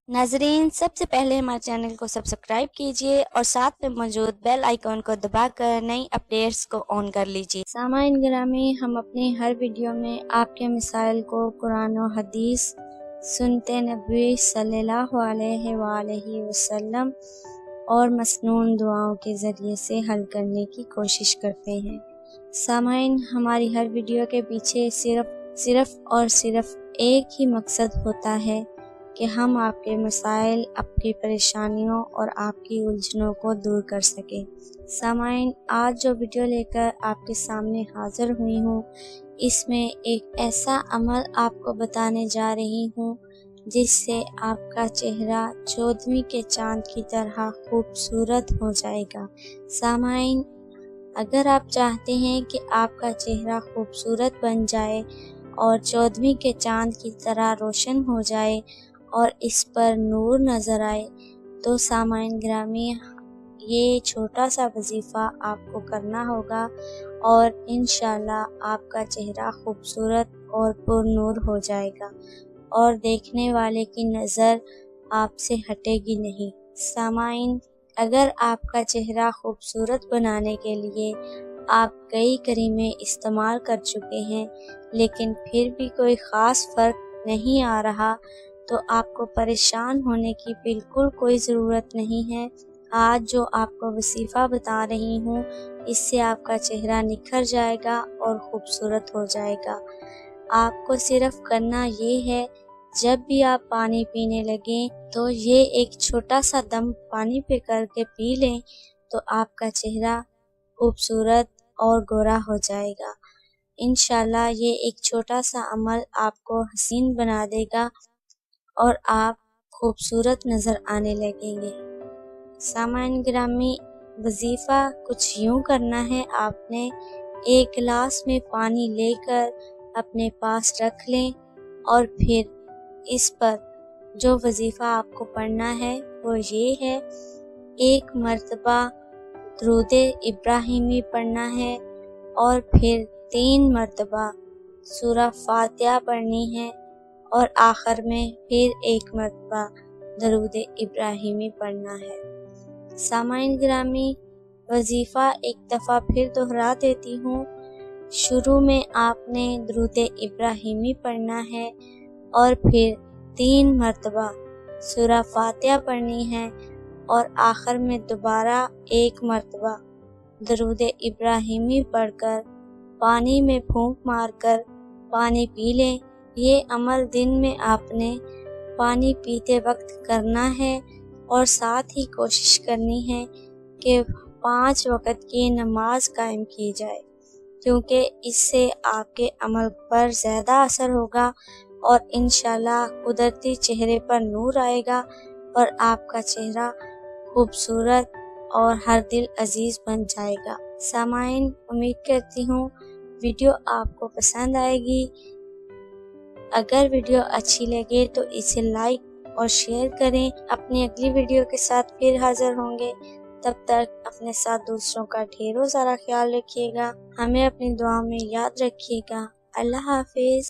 नाजरीन, सबसे पहले हमारे चैनल को सब्सक्राइब कीजिए और साथ में मौजूद बेल आइकॉन को दबाकर नई अपडेट्स को ऑन कर लीजिए। सामाईन गिरामी, हम अपनी हर वीडियो में आपके मसाइल को कुरान और हदीस, सुन्नते नबवी सल्लल्लाहु अलैहि वसल्लम और मसनून दुआओं के ज़रिए से हल करने की कोशिश करते हैं। सामाईन, हमारी हर वीडियो के पीछे सिर्फ एक ही मकसद होता है कि हम आपके मसाइल, आपकी परेशानियों और आपकी उलझनों को दूर कर सकें। सामाईन, आज जो वीडियो लेकर आपके सामने हाजिर हुई हूँ, इसमें एक ऐसा अमल आपको बताने जा रही हूँ जिससे आपका चेहरा 14वीं के चांद की तरह खूबसूरत हो जाएगा। सामाईन, अगर आप चाहते हैं कि आपका चेहरा खूबसूरत बन जाए और 14वीं के चांद की तरह रोशन हो जाए और इस पर नूर नज़र आए, तो सामाईन गिरामी, ये छोटा सा वजीफ़ा आपको करना होगा और इंशाल्लाह आपका चेहरा खूबसूरत और पुरनूर हो जाएगा और देखने वाले की नज़र आपसे हटेगी नहीं। सामाईन, अगर आपका चेहरा खूबसूरत बनाने के लिए आप कई करीमें इस्तेमाल कर चुके हैं लेकिन फिर भी कोई ख़ास फ़र्क नहीं आ रहा, तो आपको परेशान होने की बिल्कुल कोई ज़रूरत नहीं है। आज जो आपको वसीफ़ा बता रही हूँ, इससे आपका चेहरा निखर जाएगा और ख़ूबसूरत हो जाएगा। आपको सिर्फ़ करना ये है, जब भी आप पानी पीने लगें तो ये एक छोटा सा दम पानी पे करके पी लें, तो आपका चेहरा खूबसूरत और गोरा हो जाएगा। इंशाल्लाह ये एक छोटा सा अमल आपको हसीन बना देगा और आप खूबसूरत नज़र आने लगेंगे। सामाईन गिरामी, वजीफ़ा कुछ यूँ करना है, आपने एक गिलास में पानी लेकर अपने पास रख लें और फिर इस पर जो वजीफ़ा आपको पढ़ना है वो ये है, एक मर्तबा दुरूद इब्राहिमी पढ़ना है और फिर 3 मर्तबा सूरह फातिहा पढ़नी है और आखिर में फिर 1 मर्तबा दुरूद इब्राहिमी पढ़ना है। सामाईन गिरामी, वजीफ़ा एक दफ़ा फिर दोहरा देती हूँ। शुरू में आपने दुरूद इब्राहिमी पढ़ना है और फिर 3 मर्तबा सूरह फातिहा पढ़नी है और आखिर में दोबारा 1 मर्तबा दुरूद इब्राहिमी पढ़कर पानी में फूंक मारकर पानी पी लें। ये अमल दिन में आपने पानी पीते वक्त करना है और साथ ही कोशिश करनी है कि 5 वक़्त की नमाज कायम की जाए, क्योंकि इससे आपके अमल पर ज़्यादा असर होगा और इंशाल्लाह कुदरती चेहरे पर नूर आएगा और आपका चेहरा खूबसूरत और हर दिल अजीज़ बन जाएगा। सामाईन, उम्मीद करती हूँ वीडियो आपको पसंद आएगी। अगर वीडियो अच्छी लगे तो इसे लाइक और शेयर करें। अपनी अगली वीडियो के साथ फिर हाजिर होंगे। तब तक अपने साथ दूसरों का ढेरों सारा ख्याल रखिएगा। हमें अपनी दुआ में याद रखिएगा। अल्लाह हाफिज़।